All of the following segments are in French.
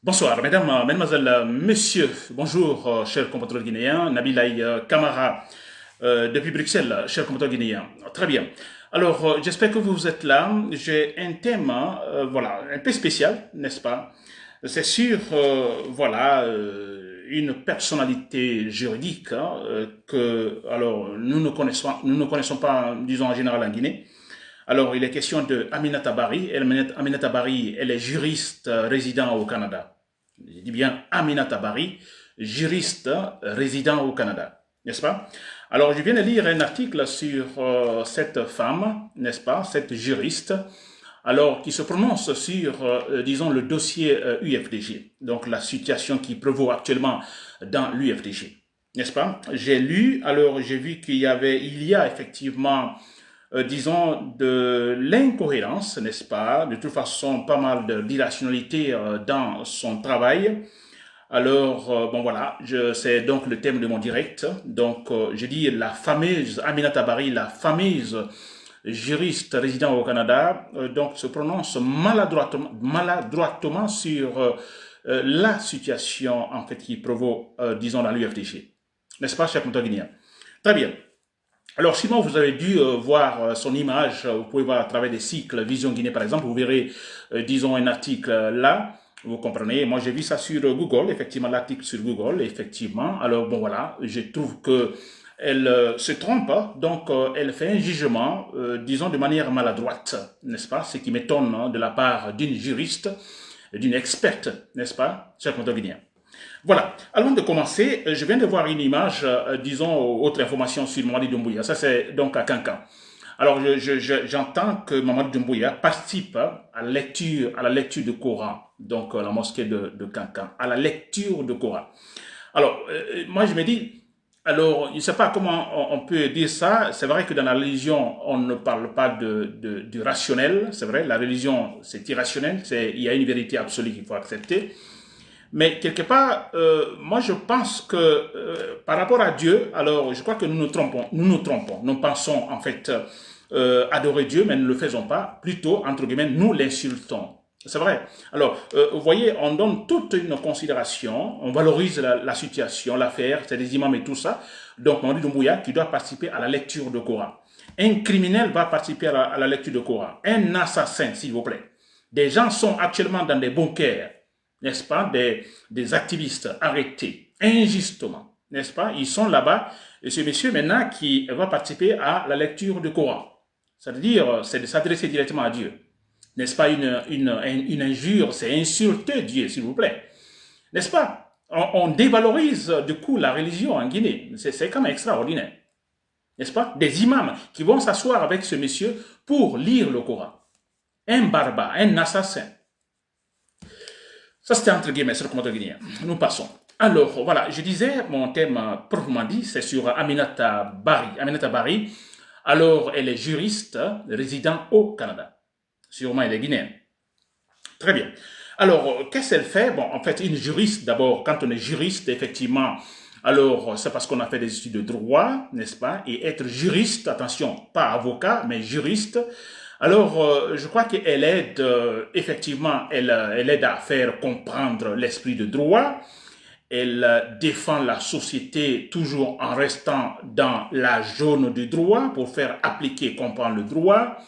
Bonsoir, mesdames, mesdemoiselles, messieurs. Bonjour, chers compatriotes guinéens. Nabilaï Kamara, depuis Bruxelles, chers compatriotes guinéens. Très bien. Alors, j'espère que vous êtes là. J'ai un thème, voilà, un peu spécial, n'est-ce pas? C'est sur, une personnalité juridique que, alors, nous ne connaissons pas, disons en général en Guinée. Alors, il est question de Aminata Bari. Aminata Bari, elle est juriste résident au Canada. Je dis bien Aminata Bari, juriste résident au Canada, n'est-ce pas? Alors, je viens de lire un article sur cette femme, n'est-ce pas, cette juriste, alors qui se prononce sur, disons, le dossier UFDG, donc la situation qui prévaut actuellement dans l'UFDG, n'est-ce pas? J'ai lu, alors j'ai vu il y a effectivement disons, de l'incohérence, n'est-ce pas? De toute façon, pas mal d'irrationalité dans son travail. Alors, bon voilà, c'est donc le thème de mon direct. Donc, je dis la fameuse Aminata Bari, la fameuse juriste résident au Canada, donc se prononce maladroitement sur la situation en fait qui prévaut, disons, dans l'UFDG. N'est-ce pas, cher compteur guinéen? Très bien. Alors, sinon, vous avez dû voir son image, vous pouvez voir à travers des cycles Vision Guinée, par exemple, vous verrez, disons, un article là, vous comprenez. Moi, j'ai vu ça sur Google, effectivement, l'article sur Google, effectivement. Alors, bon, voilà, je trouve que elle se trompe, hein. Donc, elle fait un jugement, disons, de manière maladroite, n'est-ce pas? Ce qui m'étonne hein, de la part d'une juriste, d'une experte, n'est-ce pas, cher compteur guinéen. Voilà. Avant de commencer, je viens de voir une image, disons, autre information sur Mamadi Doumbouya. Ça, c'est donc à Cancan. Alors, j'entends que Mamadi Doumbouya participe à la lecture du Coran, donc la mosquée de Cancan, à la lecture du Coran. Alors, moi, je me dis, alors, je ne sais pas comment on peut dire ça. C'est vrai que dans la religion, on ne parle pas du rationnel. C'est vrai, la religion, c'est irrationnel. Il y a une vérité absolue qu'il faut accepter. Mais quelque part, moi je pense que par rapport à Dieu, alors je crois que nous nous trompons. Nous pensons en fait adorer Dieu, mais nous ne le faisons pas. Plutôt, entre guillemets, nous l'insultons. C'est vrai. Alors, vous voyez, on donne toute une considération, on valorise la situation, l'affaire, c'est des imams et tout ça. Donc, Mamadi Doumbouya qui doit participer à la lecture du Coran. Un criminel va participer à la lecture du Coran. Un assassin, s'il vous plaît. Des gens sont actuellement dans des bunkers, n'est-ce pas, des activistes arrêtés injustement, n'est-ce pas? Ils sont là-bas, et ce monsieur maintenant qui va participer à la lecture du Coran. C'est-à-dire, c'est de s'adresser directement à Dieu. N'est-ce pas une injure, c'est insulter Dieu, s'il vous plaît. N'est-ce pas? On dévalorise du coup la religion en Guinée. C'est quand même extraordinaire. N'est-ce pas? Des imams qui vont s'asseoir avec ce monsieur pour lire le Coran. Un barbare, un assassin. Ça, c'était entre guillemets, c'est le commandant guinéen. Nous passons. Alors, voilà, je disais, mon thème proprement dit, c'est sur Aminata Bari. Aminata Bari, alors, elle est juriste résident au Canada. Sûrement, elle est guinéenne. Très bien. Alors, qu'est-ce qu'elle fait? Bon, en fait, une juriste, d'abord, quand on est juriste, effectivement, alors, c'est parce qu'on a fait des études de droit, n'est-ce pas? Et être juriste, attention, pas avocat, mais juriste. Alors, je crois qu'elle aide, effectivement, elle aide à faire comprendre l'esprit de droit. Elle défend la société toujours en restant dans la zone du droit pour faire appliquer et comprendre le droit.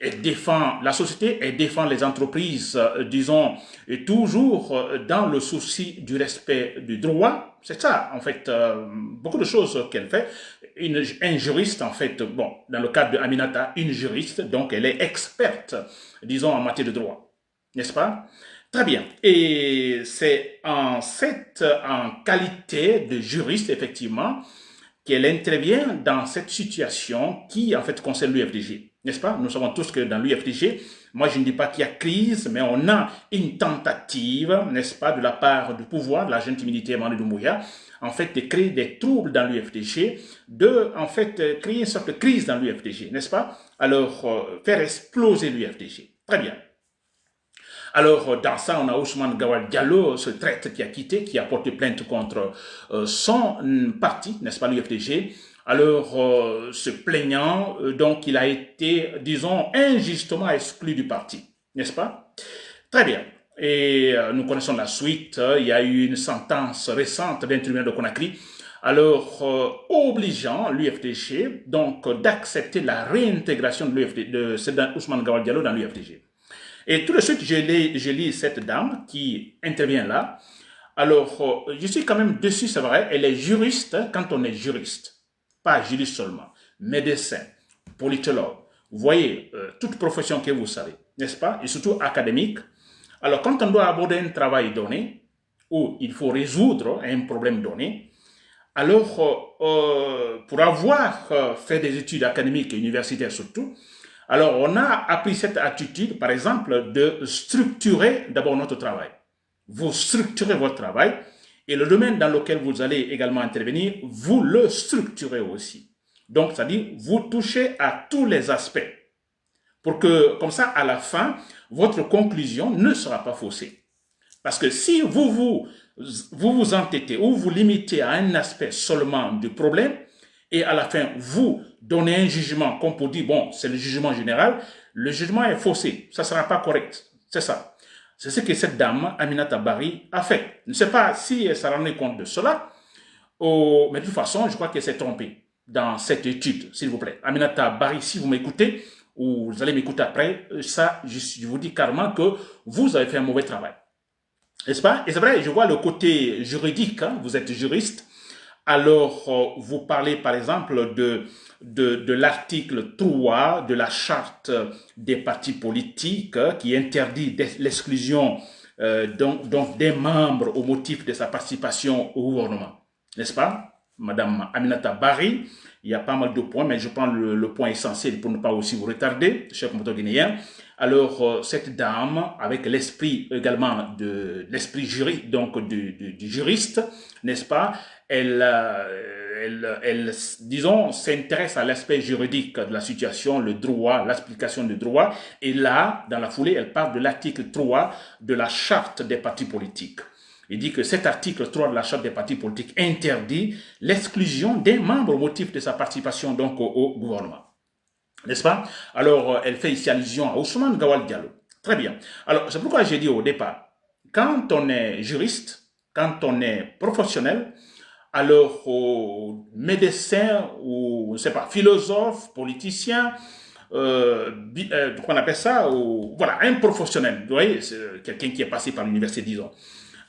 Elle défend la société, elle défend les entreprises, disons, et toujours dans le souci du respect du droit. C'est ça, en fait, beaucoup de choses qu'elle fait. Un juriste, en fait, bon, dans le cadre de Aminata, une juriste, donc elle est experte, disons, en matière de droit. N'est-ce pas? Très bien. Et c'est en qualité de juriste, effectivement, qu'elle intervient dans cette situation qui, en fait, concerne l'UFDG. N'est-ce pas? Nous savons tous que dans l'UFDG, moi je ne dis pas qu'il y a crise, mais on a une tentative, n'est-ce pas, de la part du pouvoir, de la junte militaire Mamadi Doumbouya, en fait, de créer des troubles dans l'UFDG, en fait, créer une sorte de crise dans l'UFDG, n'est-ce pas? Alors, faire exploser l'UFDG. Très bien. Alors, dans ça, on a Ousmane Gawal Diallo, ce traître qui a quitté, qui a porté plainte contre son parti, n'est-ce pas, l'UFDG. Alors, se plaignant, donc il a été, disons, injustement exclu du parti, n'est-ce pas? Très bien. Et nous connaissons la suite. Il y a eu une sentence récente d'un tribunal de Conakry, alors obligeant l'UFDG donc d'accepter la réintégration de Seydina Ousmane Gawal Diallo dans l'UFDG. Et tout de suite, je lis cette dame qui intervient là. Alors, je suis quand même dessus, c'est vrai, elle est juriste quand on est juriste. Pas juriste seulement, médecin, politologue. Vous voyez, toute profession que vous savez, n'est-ce pas? Et surtout académique. Alors, quand on doit aborder un travail donné, où il faut résoudre un problème donné, alors, pour avoir fait des études académiques et universitaires surtout, alors on a appris cette attitude, par exemple, de structurer d'abord notre travail. Vous structurez votre travail et le domaine dans lequel vous allez également intervenir, vous le structurez aussi. Donc, c'est-à-dire, vous touchez à tous les aspects pour que, comme ça, à la fin, votre conclusion ne sera pas faussée. Parce que si vous vous entêtez ou vous limitez à un aspect seulement du problème et à la fin, vous donnez un jugement comme pour dire, bon, c'est le jugement général, le jugement est faussé, ça ne sera pas correct. C'est ça. C'est ce que cette dame, Aminata Barry, a fait. Je ne sais pas si elle s'est rendue compte de cela, mais de toute façon, je crois qu'elle s'est trompée dans cette étude, s'il vous plaît. Aminata Barry, si vous m'écoutez, ou vous allez m'écouter après, ça, je vous dis carrément que vous avez fait un mauvais travail. N'est-ce pas? Et c'est vrai, je vois le côté juridique, hein, vous êtes juriste, alors vous parlez par exemple de l'article 3 de la charte des partis politiques qui interdit l'exclusion donc des membres au motif de sa participation au gouvernement. N'est-ce pas, Madame Aminata Barry? Il y a pas mal de points, mais je prends le point essentiel pour ne pas aussi vous retarder, cher compatriote guinéen. Alors, cette dame, avec l'esprit également de l'esprit juridique, donc du juriste, n'est-ce pas, disons, s'intéresse à l'aspect juridique de la situation, le droit, l'explication du droit, et là, dans la foulée, elle parle de l'article 3 de la charte des partis politiques. Il dit que cet article 3 de la charte des partis politiques interdit l'exclusion des membres au motif de sa participation donc au gouvernement. N'est-ce pas? Alors, elle fait ici allusion à Ousmane Gawal Diallo. Très bien. Alors, c'est pourquoi j'ai dit au départ, quand on est juriste, quand on est professionnel, alors médecin ou, je ne sais pas, philosophe, politicien, qu'on appelle ça, voilà, un professionnel, vous voyez, quelqu'un qui est passé par l'université, disons.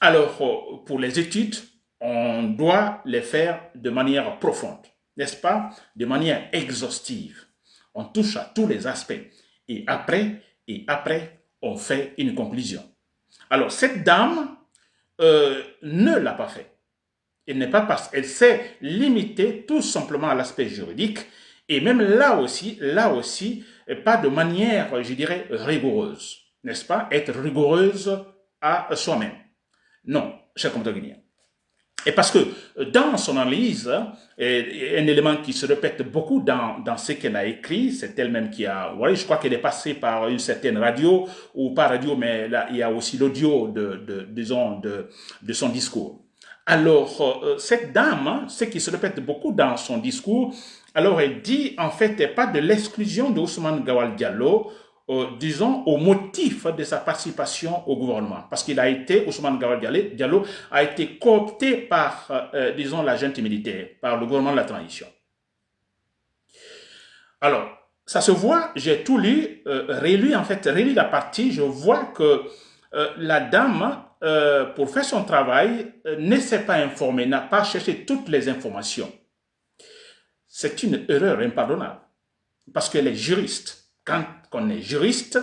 Alors, pour les études, on doit les faire de manière profonde, n'est-ce pas? De manière exhaustive. On touche à tous les aspects. Et après, on fait une conclusion. Alors, cette dame ne l'a pas fait. Elle s'est limitée tout simplement à l'aspect juridique. Et même là aussi, pas de manière, je dirais, rigoureuse. N'est-ce pas? Être rigoureuse à soi-même. Non, cher compatriote guinéen. Et parce que dans son analyse, un élément qui se répète beaucoup dans ce qu'elle a écrit, c'est elle-même qui a, voilà, je crois qu'elle est passée par une certaine radio, ou pas radio, mais là, il y a aussi l'audio de son discours. Alors, cette dame, hein, ce qui se répète beaucoup dans son discours, alors elle dit, en fait, pas de l'exclusion de Ousmane Gawal Diallo, disons, au motif de sa participation au gouvernement. Parce qu'il a été, Ousmane Gawal Diallo, a été coopté par, disons, la junte militaire, par le gouvernement de la transition. Alors, ça se voit, j'ai tout lu, relu la partie, je vois que la dame, pour faire son travail, ne s'est pas informée, n'a pas cherché toutes les informations. C'est une erreur impardonnable, parce qu'elle est juriste. Quand on est juriste,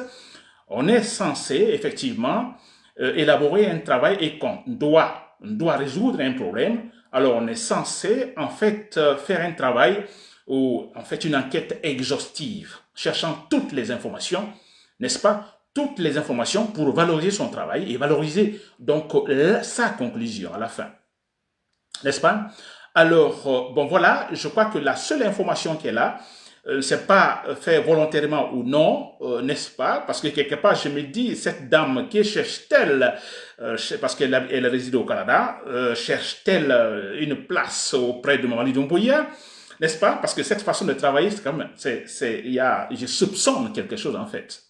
on est censé effectivement élaborer un travail et qu'on doit résoudre un problème. Alors on est censé en fait faire un travail ou en fait une enquête exhaustive, cherchant toutes les informations, n'est-ce pas? Toutes les informations pour valoriser son travail et valoriser donc sa conclusion à la fin, n'est-ce pas? Alors bon voilà, je crois que la seule information qu'elle a, c'est pas fait volontairement ou non, n'est-ce pas? Parce que quelque part, je me dis, cette dame, qui cherche-t-elle, parce qu'elle réside au Canada, cherche-t-elle une place auprès de Mamadi Doumbouya, n'est-ce pas? Parce que cette façon de travailler, c'est quand même, je soupçonne quelque chose en fait,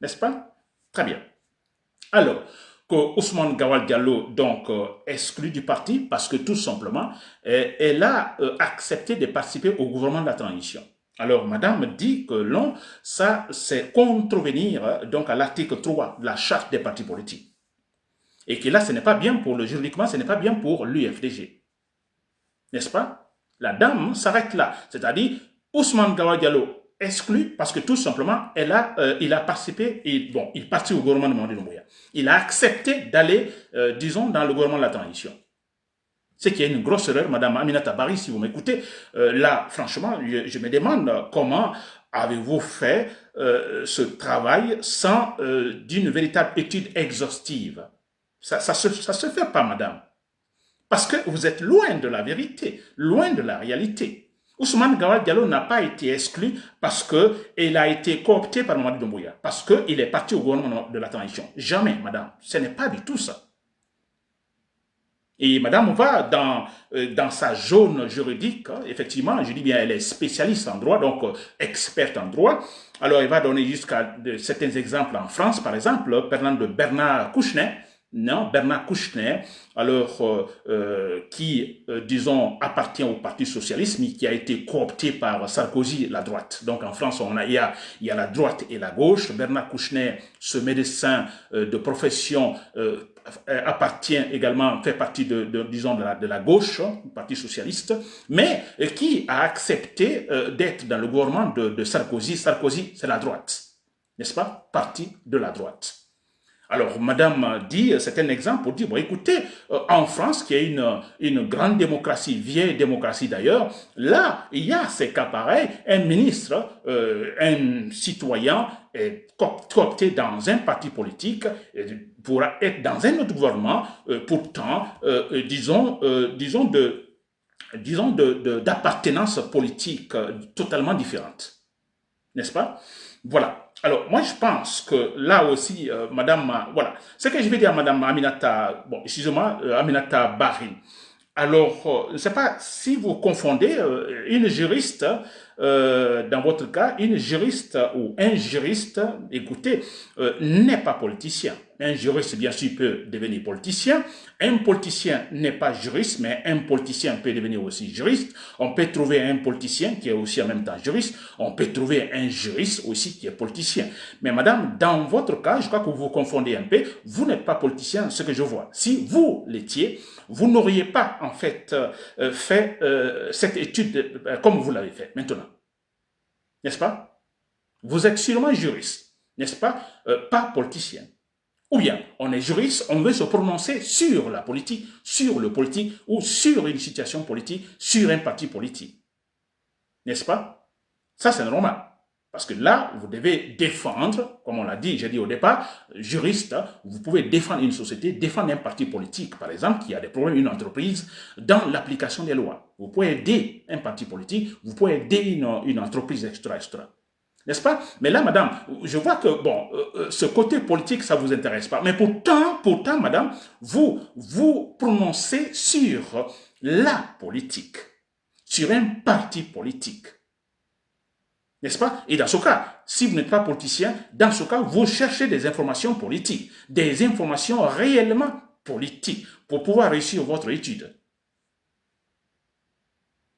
n'est-ce pas? Très bien. Alors, que Ousmane Gawal Diallo, donc, exclu du parti parce que tout simplement, elle a accepté de participer au gouvernement de la transition. Alors, madame dit que non, ça, c'est contrevenir donc à l'article 3 de la charte des partis politiques. Et que là, ce n'est pas bien pour le juridiquement, ce n'est pas bien pour l'UFDG. N'est-ce pas? La dame s'arrête là. C'est-à-dire, Ousmane Gawal Diallo exclu parce que tout simplement, il a participé, et bon, il participe au gouvernement de Mamadi Doumbouya. Il a accepté d'aller, disons, dans le gouvernement de la transition. C'est qu'il y a une grosse erreur, madame Aminata Bari, si vous m'écoutez. Là, franchement, je me demande comment avez-vous fait ce travail sans d'une véritable étude exhaustive. Ça se fait pas, madame. Parce que vous êtes loin de la vérité, loin de la réalité. Ousmane Gawal Diallo n'a pas été exclu parce qu'il a été coopté par Mamadi Doumbouya, parce qu'il est parti au gouvernement de la transition. Jamais, madame. Ce n'est pas du tout ça. Et madame va dans sa zone juridique, hein, effectivement, je dis bien, elle est spécialiste en droit, donc experte en droit. Alors, elle va donner jusqu'à certains exemples en France, par exemple, parlant de Bernard Kouchner, non, Bernard Kouchner, alors qui, disons, appartient au Parti socialiste, mais qui a été coopté par Sarkozy, la droite. Donc en France, il y a la droite et la gauche. Bernard Kouchner, ce médecin de profession, appartient également, fait partie disons, de la gauche, Parti socialiste, mais qui a accepté d'être dans le gouvernement de Sarkozy. Sarkozy, c'est la droite, n'est-ce pas? Parti de la droite. Alors, madame dit, c'est un exemple pour dire, bon, écoutez, en France, qui est une grande démocratie, vieille démocratie d'ailleurs, là, il y a ces cas pareils, un ministre, un citoyen est coopté dans un parti politique, pourra être dans un autre gouvernement, pourtant, disons, d'appartenance politique totalement différente. N'est-ce pas? Voilà. Alors, moi, je pense que là aussi, madame, voilà. Ce que je vais dire à madame Aminata, bon, excusez-moi, Aminata Bari. Alors, je ne sais pas si vous confondez une juriste, dans votre cas, une juriste ou un juriste, écoutez, n'est pas politicien. Un juriste, bien sûr, peut devenir politicien. Un politicien n'est pas juriste, mais un politicien peut devenir aussi juriste. On peut trouver un politicien qui est aussi en même temps juriste. On peut trouver un juriste aussi qui est politicien. Mais madame, dans votre cas, je crois que vous vous confondez un peu. Vous n'êtes pas politicien, ce que je vois. Si vous l'étiez, vous n'auriez pas, en fait, fait cette étude comme vous l'avez fait maintenant. N'est-ce pas? Vous êtes sûrement juriste, n'est-ce pas? Pas politicien. Ou bien, on est juriste, on veut se prononcer sur la politique, sur le politique, ou sur une situation politique, sur un parti politique. N'est-ce pas? Ça, c'est normal. Parce que là, vous devez défendre, comme on l'a dit, j'ai dit au départ, juriste, vous pouvez défendre une société, défendre un parti politique, par exemple, qui a des problèmes, une entreprise, dans l'application des lois. Vous pouvez aider un parti politique, vous pouvez aider une entreprise, etc., etc. N'est-ce pas? Mais là, madame, je vois que, bon, ce côté politique, ça ne vous intéresse pas. Mais pourtant, madame, vous prononcez sur la politique, sur un parti politique. N'est-ce pas? Et dans ce cas, si vous n'êtes pas politicien, dans ce cas, vous cherchez des informations politiques, des informations réellement politiques pour pouvoir réussir votre étude.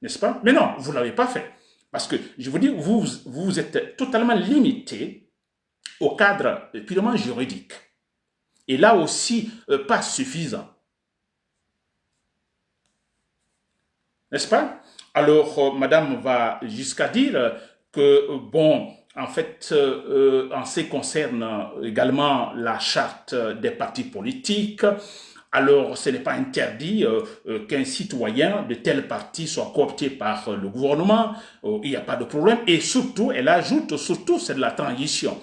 N'est-ce pas? Mais non, vous ne l'avez pas fait. Parce que, je vous dis, vous êtes totalement limité au cadre purement juridique. Et là aussi, pas suffisant. N'est-ce pas? Alors, madame va jusqu'à dire que, bon, en fait, en ce qui concerne également la charte des partis politiques, alors ce n'est pas interdit qu'un citoyen de tel parti soit coopté par le gouvernement, il n'y a pas de problème, et surtout, elle ajoute, surtout, c'est de la transition.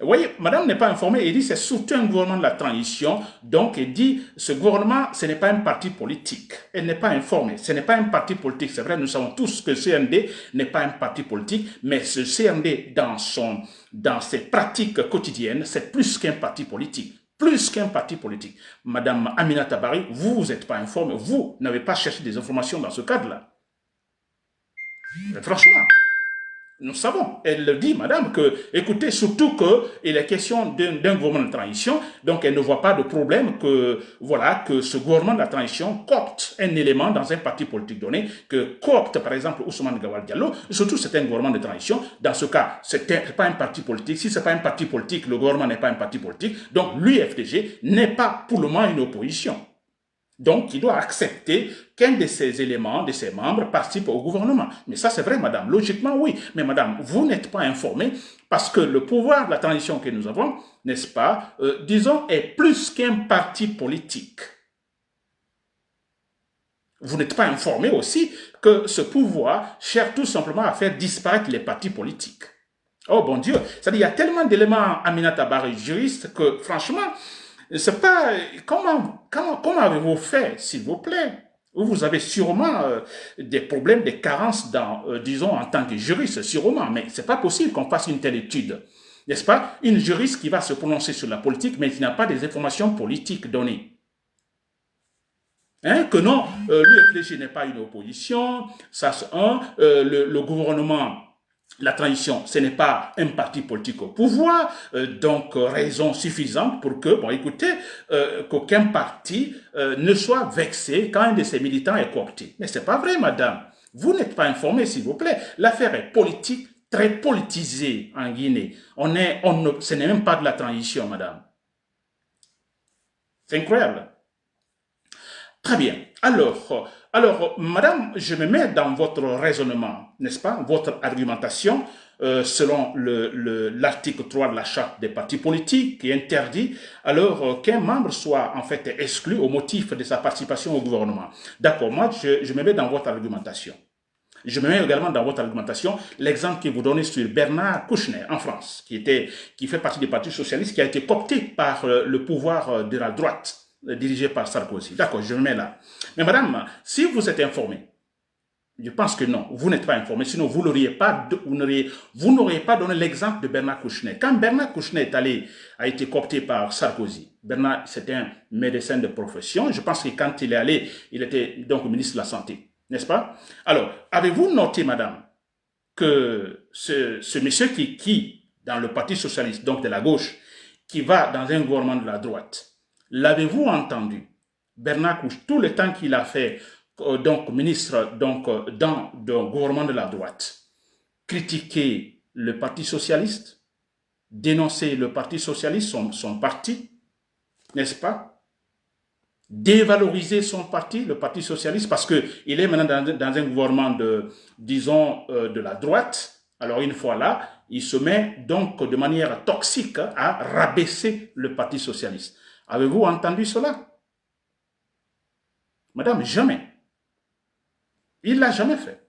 Vous voyez, madame n'est pas informée, elle dit c'est surtout un gouvernement de la transition, donc elle dit ce gouvernement, ce n'est pas un parti politique. Elle n'est pas informée, ce n'est pas un parti politique. C'est vrai, nous savons tous que le CND n'est pas un parti politique, mais ce CND, dans ses pratiques quotidiennes, c'est plus qu'un parti politique. Plus qu'un parti politique. Madame Aminata Bari, vous n'êtes pas informée, vous n'avez pas cherché des informations dans ce cadre-là. Franchement. Nous savons, elle le dit, madame, que, écoutez, surtout qu'il est question d'un gouvernement de transition, donc elle ne voit pas de problème que, voilà, que ce gouvernement de la transition coopte un élément dans un parti politique donné, que coopte, par exemple, Ousmane Gawal Diallo, surtout c'est un gouvernement de transition. Dans ce cas, c'est pas un parti politique. Si c'est pas un parti politique, le gouvernement n'est pas un parti politique. Donc, l'UFDG n'est pas pour le moment une opposition. Donc, il doit accepter qu'un de ces éléments, de ses membres, participe au gouvernement. Mais ça, c'est vrai, madame. Logiquement, oui. Mais madame, vous n'êtes pas informée parce que le pouvoir de la transition que nous avons, n'est-ce pas, disons, est plus qu'un parti politique. Vous n'êtes pas informé aussi que ce pouvoir cherche tout simplement à faire disparaître les partis politiques. Oh bon Dieu, c'est-à-dire il y a tellement d'éléments, Aminata Barry, juriste, que franchement, c'est pas... Comment avez-vous fait, s'il vous plaît? Vous avez sûrement des problèmes, des carences, disons, en tant que juriste, sûrement, mais c'est pas possible qu'on fasse une telle étude. N'est-ce pas? Une juriste qui va se prononcer sur la politique, mais qui n'a pas des informations politiques données. Hein, que non, l'UFDG n'est pas une opposition, ça c'est un, le gouvernement, la transition, ce n'est pas un parti politique au pouvoir, donc raison suffisante pour que, bon écoutez, qu'aucun parti ne soit vexé quand un de ses militants est coopté. Mais c'est pas vrai, madame. Vous n'êtes pas informé, s'il vous plaît. L'affaire est politique, très politisée en Guinée. Ce n'est même pas de la transition, madame. C'est incroyable. Très bien. Alors, madame, je me mets dans votre raisonnement, n'est-ce pas, votre argumentation, selon l'article 3 de la charte des partis politiques qui interdit alors qu'un membre soit en fait exclu au motif de sa participation au gouvernement. D'accord, moi je me mets dans votre argumentation. Je me mets également dans votre argumentation l'exemple que vous donnez sur Bernard Kouchner en France, qui fait partie du Parti socialiste, qui a été coopté par le pouvoir de la droite, dirigé par Sarkozy. D'accord, je me mets là. Mais madame, si vous êtes informée, je pense que non, vous n'êtes pas informé, sinon vous n'auriez pas donné l'exemple de Bernard Kouchner. Quand Bernard Kouchner a été coopté par Sarkozy, Bernard, c'était un médecin de profession. Je pense que quand il est allé, il était donc ministre de la Santé, n'est-ce pas? Alors, avez-vous noté, madame, que ce monsieur qui, dans le Parti socialiste, donc de la gauche, qui va dans un gouvernement de la droite, l'avez-vous entendu, Bernard Kouchner, tout le temps qu'il a fait donc ministre donc, dans le gouvernement de la droite, critiquer le Parti socialiste, dénoncer le Parti socialiste, son parti, n'est-ce pas? Dévaloriser son parti, le Parti socialiste, parce qu'il est maintenant dans un gouvernement disons, de la droite. Alors une fois là, il se met donc de manière toxique à rabaisser le Parti socialiste. Avez-vous entendu cela? Madame, jamais. Il ne l'a jamais fait.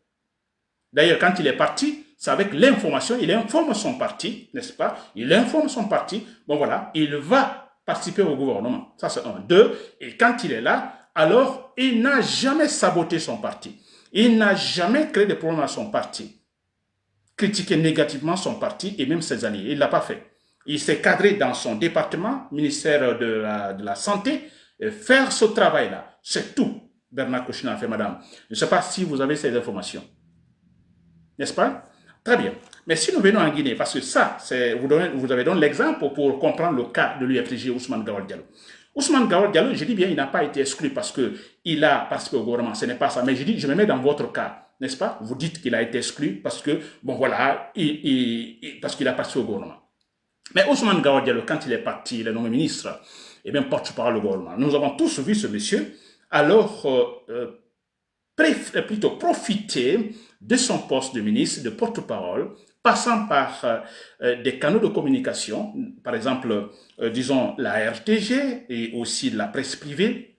D'ailleurs, quand il est parti, c'est avec l'information, il informe son parti, n'est-ce pas? Il informe son parti, bon voilà, il va participer au gouvernement. Ça, c'est un. Deux, et quand il est là, alors, il n'a jamais saboté son parti. Il n'a jamais créé de problèmes à son parti. Critiqué négativement son parti et même ses alliés. Il ne l'a pas fait. Il s'est cadré dans son département, ministère de la Santé, et faire ce travail-là. C'est tout. Bernard Kouchner a fait, madame. Je ne sais pas si vous avez ces informations. N'est-ce pas? Très bien. Mais si nous venons en Guinée, parce que ça, vous avez donné l'exemple pour comprendre le cas de l'UFDG Ousmane Gawal Diallo. Ousmane Gawal Diallo, je dis bien, il n'a pas été exclu parce qu'il a participé au gouvernement. Ce n'est pas ça. Mais je dis, je me mets dans votre cas, n'est-ce pas? Vous dites qu'il a été exclu parce que, bon voilà, parce qu'il a participé au gouvernement. Mais Ousmane Gawal Diallo, quand il est parti, il est nommé ministre et même porte-parole du gouvernement. Nous avons tous vu ce monsieur. Alors, plutôt profiter de son poste de ministre, de porte-parole, passant par des canaux de communication, par exemple, disons, la RTG et aussi la presse privée,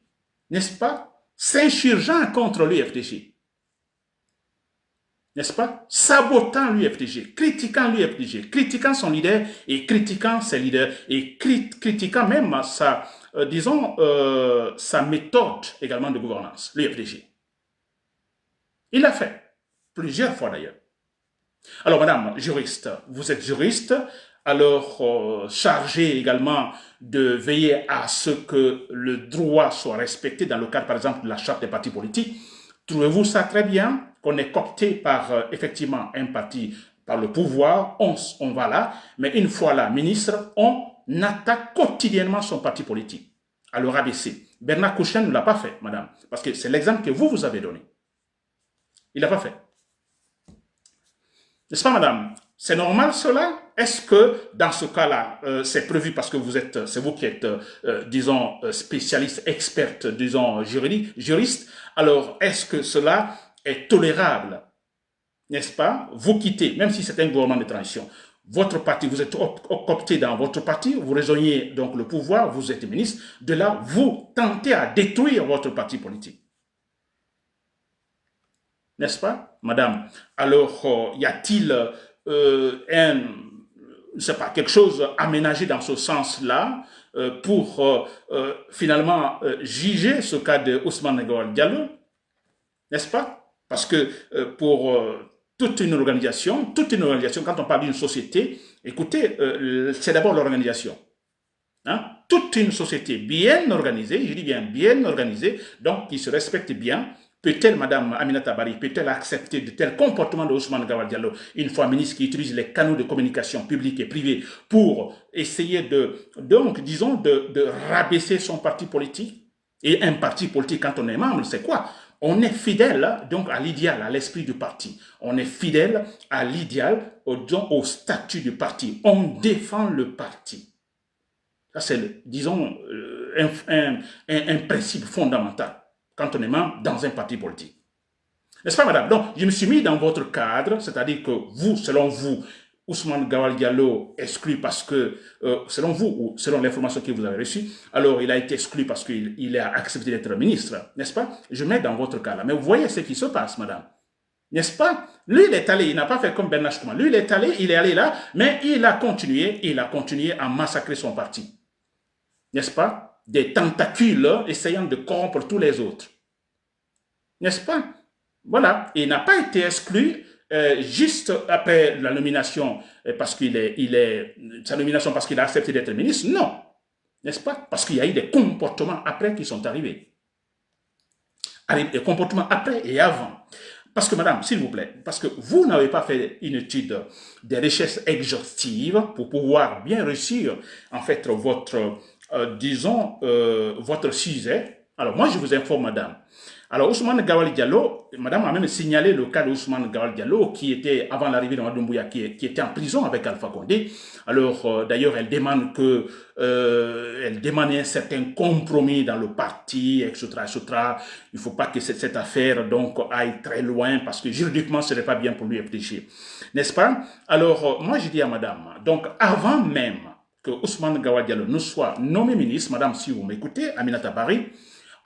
n'est-ce pas, s'insurgeant contre l'UFDG, n'est-ce pas, sabotant l'UFDG, critiquant l'UFDG, critiquant son leader et critiquant ses leaders et critiquant même disons, sa méthode également de gouvernance, l'UFDG. Il l'a fait, plusieurs fois d'ailleurs. Alors madame, juriste, vous êtes juriste, alors chargé également de veiller à ce que le droit soit respecté dans le cadre par exemple de la charte des partis politiques. Trouvez-vous ça très bien qu'on est coopté par effectivement un parti par le pouvoir, on va là, mais une fois là, ministre, on attaque quotidiennement son parti politique, à le rabaisser. Bernard Kouchner ne l'a pas fait, madame, parce que c'est l'exemple que vous avez donné. Il ne l'a pas fait. N'est-ce pas, madame? C'est normal cela? Est-ce que dans ce cas-là, c'est prévu parce que c'est vous qui êtes, disons, spécialiste, experte, disons, juriste? Alors, est-ce que cela est tolérable? N'est-ce pas? Vous quittez, même si c'est un gouvernement de transition, votre parti, vous êtes opté dans votre parti, vous rejoignez donc le pouvoir, vous êtes ministre, de là, vous tentez à détruire votre parti politique. N'est-ce pas, madame? Alors, y a-t-il quelque chose aménagé dans ce sens-là pour finalement juger ce cas de Ousmane Gawal Diallo? N'est-ce pas? Parce que pour toute une organisation, quand on parle d'une société, écoutez, c'est d'abord l'organisation. Hein? Toute une société bien organisée, je dis bien organisée, donc qui se respecte bien. Peut-elle, Madame Aminata Bari, peut-elle accepter de tels comportements de Ousmane Gawal Diallo, une fois ministre qui utilise les canaux de communication publics et privés pour essayer de rabaisser son parti politique? Et un parti politique, quand on est membre, c'est quoi? On est fidèle donc à l'idéal, à l'esprit du parti. On est fidèle à l'idéal, au statut du parti. On défend le parti. Ça, c'est, disons, un principe fondamental quand on est membre dans un parti politique. N'est-ce pas, madame? Donc, je me suis mis dans votre cadre, c'est-à-dire que vous, selon vous, Ousmane Gawal Diallo exclu parce que, selon vous, ou selon l'information que vous avez reçue, alors il a été exclu parce qu'il a accepté d'être ministre, n'est-ce pas? Je mets dans votre cas là. Mais vous voyez ce qui se passe, madame. N'est-ce pas? Lui, il est allé, il n'a pas fait comme Bernard Kouchner. Lui, il est allé là, mais il a continué à massacrer son parti. N'est-ce pas? Des tentacules essayant de corrompre tous les autres. N'est-ce pas? Voilà. Il n'a pas été exclu juste après la nomination parce sa nomination parce qu'il a accepté d'être ministre. Non. N'est-ce pas? Parce qu'il y a eu des comportements après qui sont arrivés. Des comportements après et avant. Parce que, madame, s'il vous plaît, parce que vous n'avez pas fait une étude des recherches exhaustives pour pouvoir bien réussir, en fait, votre sujet. Alors, moi, je vous informe, madame. Alors, Ousmane Gawal Diallo, madame a même signalé le cas d'Ousmane Gawal Diallo, qui était, avant l'arrivée de Mme Doumbouya, qui était en prison avec Alpha Condé. Alors, d'ailleurs, elle demande un certain compromis dans le parti, etc., etc. Il ne faut pas que cette affaire, donc, aille très loin, parce que juridiquement, ce n'est pas bien pour lui FDG. N'est-ce pas? Alors, moi, je dis à madame, donc, avant même que Ousmane Gawal Diallo ne soit nommé ministre, madame, si vous m'écoutez, Aminata Bari,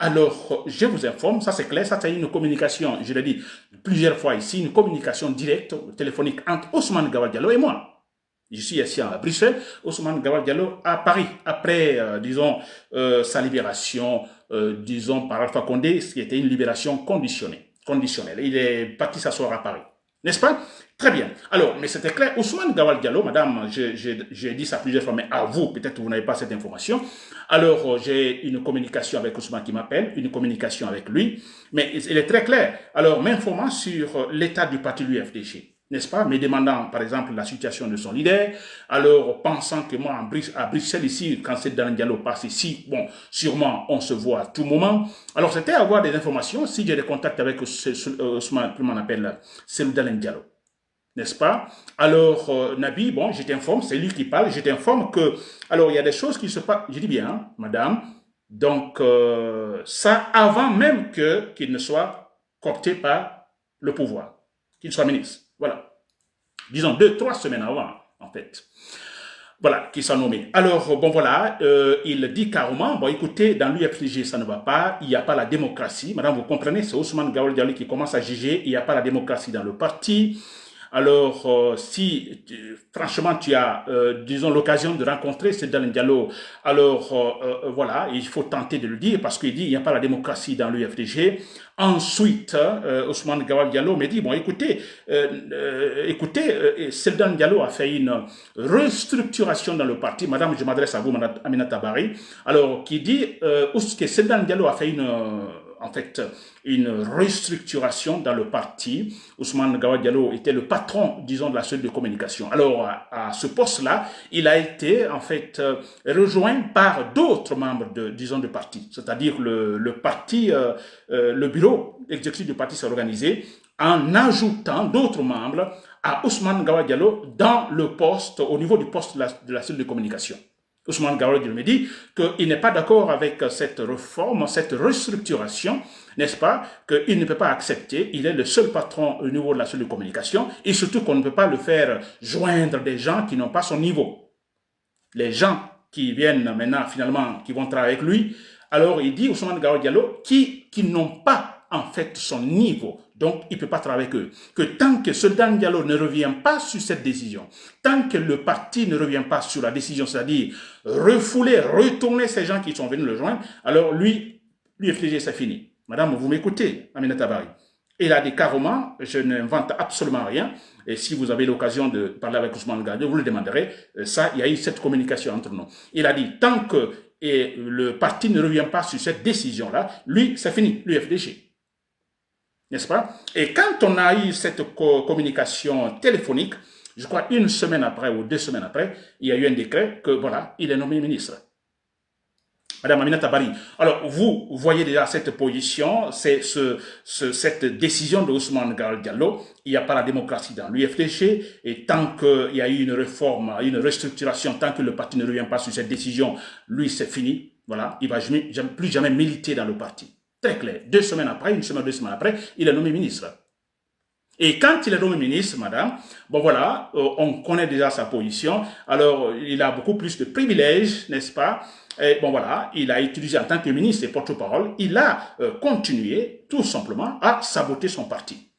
alors, je vous informe, ça c'est clair, ça c'est une communication, je l'ai dit plusieurs fois ici, une communication directe, téléphonique entre Ousmane Gawal Diallo et moi. Je suis ici à Bruxelles, Ousmane Gawal Diallo à Paris, après, disons, sa libération, disons, par Alpha Condé, ce qui était une libération conditionnelle. Il est parti s'asseoir à Paris. N'est-ce pas? Très bien. Alors, mais c'était clair, Ousmane Gawal Diallo, madame, j'ai dit ça plusieurs fois, mais à vous, peut-être que vous n'avez pas cette information. Alors, j'ai une communication avec Ousmane qui m'appelle, une communication avec lui, mais il est très clair. Alors, m'informant sur l'état du parti UFDG, n'est-ce pas? Me demandant, par exemple, la situation de son leader. Alors, pensant que moi, à Bruxelles, ici, quand c'est dans Diallo passe ici, bon, sûrement, on se voit à tout moment. Alors, c'était avoir des informations, si j'ai des contacts avec Ousmane, comment on appelle, Cellou Dalein Diallo. N'est-ce pas? Alors, Nabi, bon, je t'informe, c'est lui qui parle, je t'informe que, alors, il y a des choses qui se passent, je dis bien, hein, madame, donc, ça avant même qu'il ne soit coopté par le pouvoir, qu'il soit ministre. Voilà. Disons 2-3 semaines avant, en fait. Voilà, qui soit nommé. Alors, bon, voilà, il dit carrément, bon, écoutez, dans l'UFDG, ça ne va pas, il n'y a pas la démocratie. Madame, vous comprenez, c'est Ousmane Gawal Diallo qui commence à juger, il n'y a pas la démocratie dans le parti. Alors, si franchement tu as, disons, l'occasion de rencontrer Cellou Dalein Diallo, alors voilà, il faut tenter de le dire parce qu'il dit il n'y a pas la démocratie dans l'UFDG. Ensuite, Ousmane Gawal Diallo me dit, bon, écoutez, Cellou Dalein Diallo a fait une restructuration dans le parti. Madame, je m'adresse à vous, Aminata Bari, alors qui dit que Cellou Dalein Diallo a fait en fait, une restructuration dans le parti. Ousmane Gawa Diallo était le patron, disons, de la cellule de communication. Alors, à ce poste-là, il a été, en fait, rejoint par d'autres membres, disons, du parti. C'est-à-dire le parti, le bureau exécutif du parti s'est organisé en ajoutant d'autres membres à Ousmane Gawa Diallo dans le poste, au niveau du poste de la cellule de communication. Ousmane Gawa Diallo me dit qu'il n'est pas d'accord avec cette réforme, cette restructuration, n'est-ce pas, qu'il ne peut pas accepter, il est le seul patron au niveau de la cellule de communication, et surtout qu'on ne peut pas le faire joindre des gens qui n'ont pas son niveau. Les gens qui viennent maintenant, finalement, qui vont travailler avec lui, alors il dit, Ousmane Gawa Diallo, qui n'ont pas, en fait, son niveau. Donc, il ne peut pas travailler avec eux. Que tant que Sultan Diallo ne revient pas sur cette décision, tant que le parti ne revient pas sur la décision, c'est-à-dire refouler, retourner ces gens qui sont venus le joindre, alors lui FDG, c'est fini. Madame, vous m'écoutez, Aminata Bari. Il a dit carrément, je n'invente absolument rien, et si vous avez l'occasion de parler avec Ousmane Gadio, vous le demanderez, ça, il y a eu cette communication entre nous. Il a dit, tant que le parti ne revient pas sur cette décision-là, lui, c'est fini, l'UFDG. N'est-ce pas? Et quand on a eu cette communication téléphonique, je crois une semaine après ou 2 semaines après, il y a eu un décret que voilà, il est nommé ministre. Madame Aminata Bari, alors vous voyez déjà cette position, c'est cette décision de Ousmane Diallo, il n'y a pas la démocratie dans l'UFDG, et tant qu'il y a eu une réforme, une restructuration, tant que le parti ne revient pas sur cette décision, lui c'est fini, voilà, il ne va plus jamais militer dans le parti. Très clair. 2 semaines après, 1 semaine, 2 semaines après, il est nommé ministre. Et quand il est nommé ministre, madame, bon voilà, on connaît déjà sa position, alors il a beaucoup plus de privilèges, n'est-ce pas? Et bon voilà, il a utilisé en tant que ministre et porte-parole, il a continué tout simplement à saboter son parti,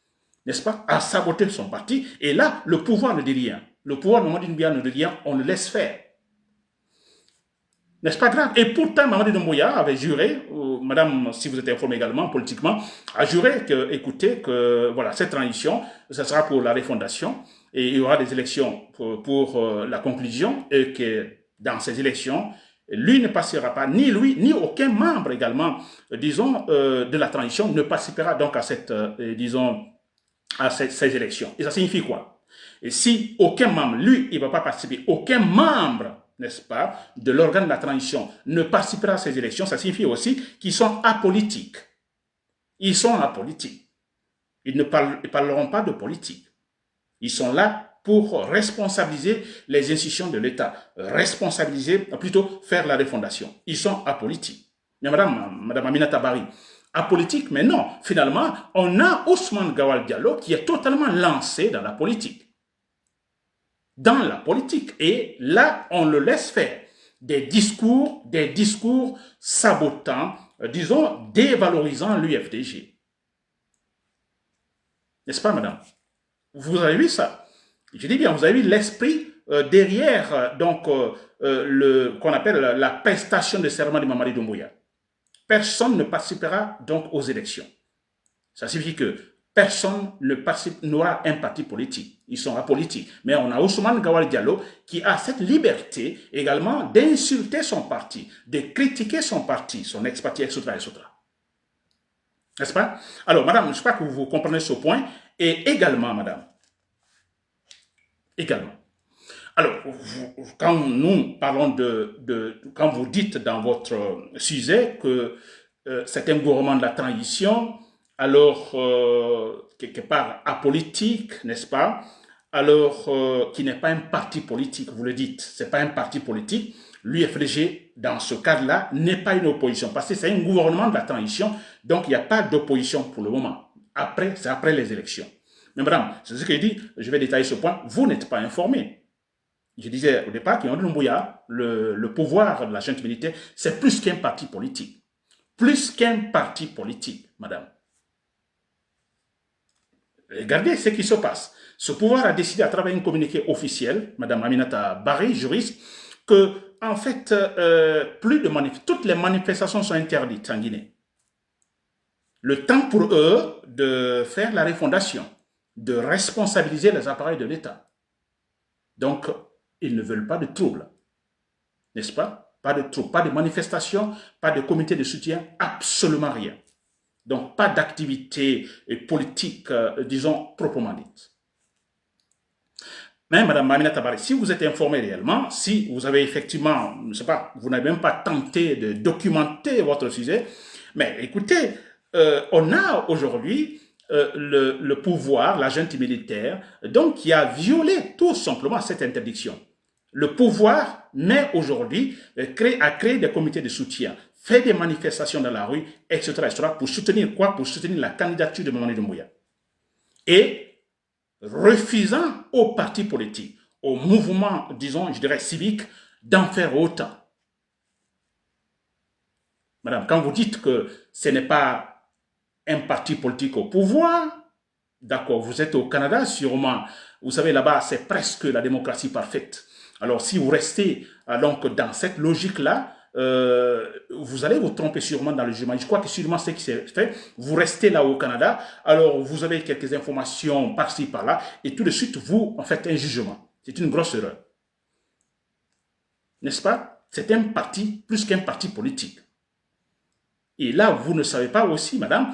n'est-ce pas? À saboter son parti, et là, le pouvoir ne dit rien. Le pouvoir, Mamadi Doumbouya ne dit rien, on le laisse faire. N'est-ce pas grave? Et pourtant, Mamadi Doumbouya avait juré, madame, si vous êtes informé également politiquement, a juré que, écoutez, que voilà, cette transition, ce sera pour la refondation, et il y aura des élections pour la conclusion, et que dans ces élections, lui ne passera pas, ni lui, ni aucun membre également, disons, de la transition ne participera donc à cette, disons, à ces élections. Et ça signifie quoi? Et si aucun membre, lui, il ne va pas participer, aucun membre, n'est-ce pas, de l'organe de la transition ne participera à ces élections, ça signifie aussi qu'ils sont apolitiques. Ils sont apolitiques. Ils ne parleront pas de politique. Ils sont là pour responsabiliser les institutions de l'État, responsabiliser, plutôt faire la refondation. Ils sont apolitiques. Mais madame Aminata Bari, apolitique, mais non. Finalement, on a Ousmane Gawa Diallo qui est totalement lancé dans la politique. Dans la politique. Et là, on le laisse faire. Des discours sabotants, disons, dévalorisant l'UFDG. N'est-ce pas, madame? Vous avez vu ça? Je dis bien, vous avez vu l'esprit derrière donc qu'on appelle la prestation de serment de Mamadi Doumbouya. Personne ne participera donc aux élections. Ça signifie que personne n'aura un parti politique. Ils sont apolitiques. Mais on a Ousmane Gawa Diallo qui a cette liberté également d'insulter son parti, de critiquer son parti, son ex-parti, etc., etc. N'est-ce pas? Alors, madame, je crois que vous comprenez ce point. Et également, madame, également. Alors, quand nous parlons quand vous dites dans votre sujet que c'est un gouvernement de la transition, alors, quelque part, apolitique, n'est-ce pas? Alors, qui n'est pas un parti politique, vous le dites, c'est pas un parti politique. L'UFDG, dans ce cadre-là, n'est pas une opposition, parce que c'est un gouvernement de la transition, donc il n'y a pas d'opposition pour le moment. Après, c'est après les élections. Mais madame, c'est ce que je dis, je vais détailler ce point, vous n'êtes pas informé. Je disais au départ qu'Yandou Doumbouya, le pouvoir de la junte militaire, c'est plus qu'un parti politique. Plus qu'un parti politique, madame. Regardez ce qui se passe. Ce pouvoir a décidé à travers un communiqué officiel, madame Aminata Bari, juriste, que, en fait, toutes les manifestations sont interdites en Guinée. Le temps pour eux de faire la refondation, de responsabiliser les appareils de l'État. Donc, ils ne veulent pas de troubles, n'est-ce pas? Pas de troubles, pas de manifestations, pas de comité de soutien, absolument rien. Donc, pas d'activité politique, disons, proprement dite. Mais Madame Mamina Tabari, si vous êtes informé réellement, si vous avez effectivement, je ne sais pas, vous n'avez même pas tenté de documenter votre sujet, mais écoutez, on a aujourd'hui le pouvoir, la junte militaire, donc qui a violé tout simplement cette interdiction. Le pouvoir, mais aujourd'hui, a créé des comités de soutien, fait des manifestations dans la rue, etc., pour soutenir quoi? Pour soutenir la candidature de Mamadi Doumbouya. Et refusant aux partis politiques, aux mouvements, disons, je dirais, civiques, d'en faire autant. Madame, quand vous dites que ce n'est pas un parti politique au pouvoir, d'accord, vous êtes au Canada, sûrement, vous savez, là-bas, c'est presque la démocratie parfaite. Alors, si vous restez donc dans cette logique-là, vous allez vous tromper sûrement dans le jugement. Je crois que sûrement ce qui s'est fait, vous restez là au Canada, alors vous avez quelques informations par-ci, par-là, et tout de suite, vous en faites un jugement. C'est une grosse erreur. N'est-ce pas? C'est un parti plus qu'un parti politique. Et là, vous ne savez pas aussi, madame,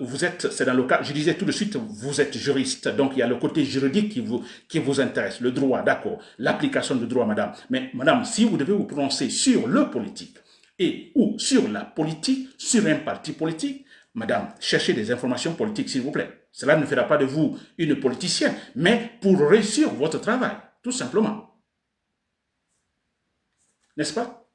vous êtes, c'est dans le cas, je disais tout de suite, vous êtes juriste, donc il y a le côté juridique qui vous intéresse, le droit, d'accord, l'application du droit, madame. Mais madame, si vous devez vous prononcer sur le politique et ou sur la politique, sur un parti politique, madame, cherchez des informations politiques, s'il vous plaît. Cela ne fera pas de vous une politicienne, mais pour réussir votre travail, tout simplement. N'est-ce pas?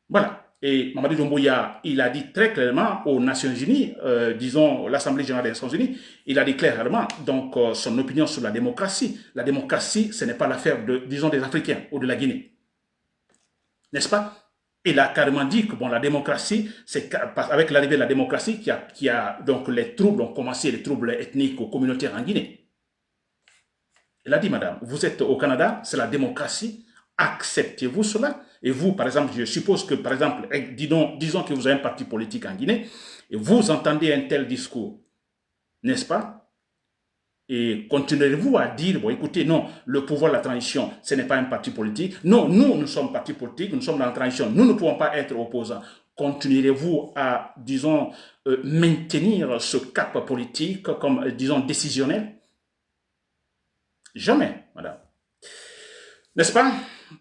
Voilà. Et Mamadi Doumbouya, il a dit très clairement aux Nations Unies, disons l'Assemblée générale des Nations Unies, il a dit clairement donc son opinion sur la démocratie. La démocratie, ce n'est pas l'affaire, disons, des Africains ou de la Guinée. N'est-ce pas? Il a carrément dit que bon, la démocratie, c'est avec l'arrivée de la démocratie qui a donc les troubles ont commencé, les troubles ethniques ou communautaires en Guinée. Il a dit, madame, vous êtes au Canada, c'est la démocratie. Acceptez-vous cela? Et vous, par exemple, je suppose que, par exemple, disons que vous avez un parti politique en Guinée, et vous entendez un tel discours, n'est-ce pas? Et continuerez-vous à dire, bon, écoutez, non, le pouvoir de la transition, ce n'est pas un parti politique. Non, nous sommes parti politique, nous sommes dans la transition, nous ne pouvons pas être opposants. Continuerez-vous à, disons, maintenir ce cap politique comme, disons, décisionnel? Jamais, madame. N'est-ce pas?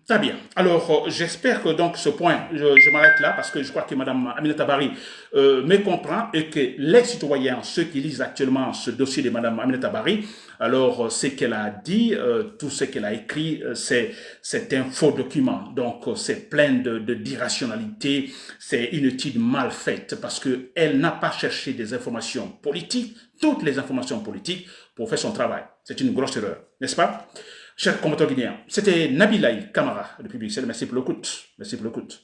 Très bien. Alors, j'espère que donc ce point, je m'arrête là parce que je crois que Mme Aminata Tabari me comprend et que les citoyens, ceux qui lisent actuellement ce dossier de Mme Aminata Tabari, alors ce qu'elle a dit, tout ce qu'elle a écrit, c'est un faux document. Donc, c'est plein d'irrationalité, c'est une étude mal faite parce qu'elle n'a pas cherché des informations politiques, toutes les informations politiques pour faire son travail. C'est une grosse erreur, n'est-ce pas? Chers compatriotes guinéens, c'était Nabilaï Kamara depuis Bruxelles. Merci pour l'écoute. Merci pour l'écoute.